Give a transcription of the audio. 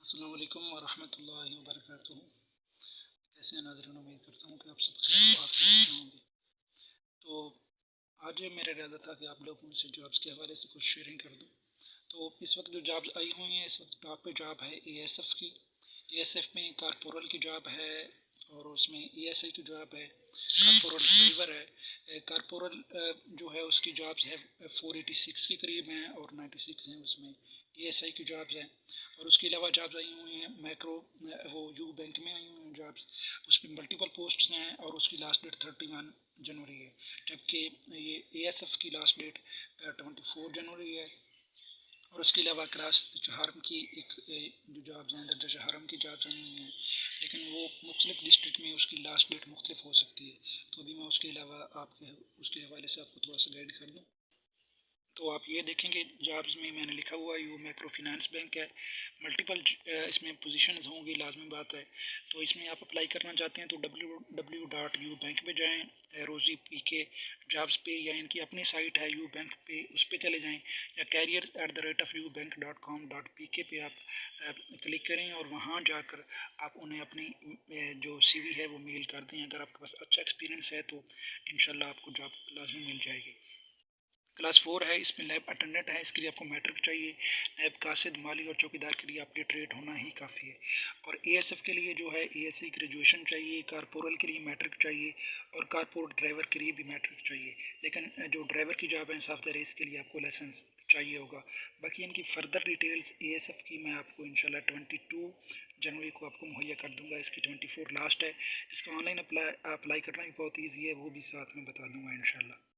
السلام علیکم ورحمۃ اللہ وبرکاتہ۔ کیسے ہیں ناظرین؟ امید کرتا ہوں کہ آپ سب خیر و عافیت سے ہوں گے۔ تو آج میرا ارادہ تھا کہ آپ لوگوں سے جابس کے حوالے سے کچھ شیئرنگ کر دوں۔ تو اس وقت جو جابس آئی ہوئی ہیں، اس وقت ٹاپ پہ جاب ہے اے ایس ایف کی۔ اے ایس ایف میں کارپورل کی جاب ہے اور اس میں ای ایس آئی کی جاب ہے، کارپورل ڈرائیور ہے۔ کارپورل جو ہے اس کی جابس ہے 486 کے قریب ہیں اور 96 ہیں اس میں ای ایس آئی کی جابس ہیں۔ اور اس کے علاوہ جابس آئی ہوئی ہیں میکرو، وہ یو بینک میں آئی ہوئی ہیں جابس، اس پہ ملٹیپل پوسٹس ہیں اور اس کی لاسٹ ڈیٹ 31 جنوری ہے، جبکہ یہ اے ایس ایف کی لاسٹ ڈیٹ 24 جنوری ہے۔ اور اس کے علاوہ کلاس چہارم کی ایک جو جابس ہیں درجہ چہارم کی جابس آئی ہوئی ہیں، لیکن وہ مختلف ڈسٹرکٹ میں اس کی لاسٹ ڈیٹ مختلف ہو سکتی ہے۔ تو ابھی میں اس کے علاوہ اس کے حوالے سے آپ کو تھوڑا سا گائڈ کر دوں۔ تو آپ یہ دیکھیں گے جابس میں نے لکھا ہوا یو مائکرو فنانس بینک ہے، ملٹیپل اس میں پوزیشنز ہوں گی، لازمی بات ہے۔ تو اس میں آپ اپلائی کرنا چاہتے ہیں تو www.ubank پہ جائیں، روزی پی کے جابس پہ، یا ان کی اپنی سائٹ ہے یو بینک پہ، اس پہ چلے جائیں، یا career@ubank.com.pk پہ آپ کلک کریں اور وہاں جا کر آپ انہیں اپنی جو سی وی ہے وہ میل کر دیں۔ اگر آپ کے پاس اچھا ایکسپیرینس ہے تو انشاءاللہ آپ کو جاب لازمی مل جائے گی۔ کلاس 4 ہے، اس میں لیب اٹینڈنٹ ہے، اس کے لیے آپ کو میٹرک چاہیے۔ نیب قاصد، مالی اور چوکیدار کے لیے آپ لٹریٹ ہونا ہی کافی ہے۔ اور اے ایس ایف کے لیے جو ہے اے ایس سی گریجویشن چاہیے، کارپورل کے لیے میٹرک چاہیے اور کارپورل ڈرائیور کے لیے بھی میٹرک چاہیے۔ لیکن جو ڈرائیور کی جاب ہے انصاف دار اس کے لیے آپ کو لائسنس چاہیے ہوگا۔ باقی ان کی further details A S F کی میں آپ کو انشاءاللہ 22 جنوری کو آپ کو مہیا کر دوں گا، اس کی 24 لاسٹ ہے۔ اس کا آن لائن اپلائی کرنا بھی بہت ایزی ہے، وہ بھی ساتھ میں بتا دوں گا انشاءاللہ۔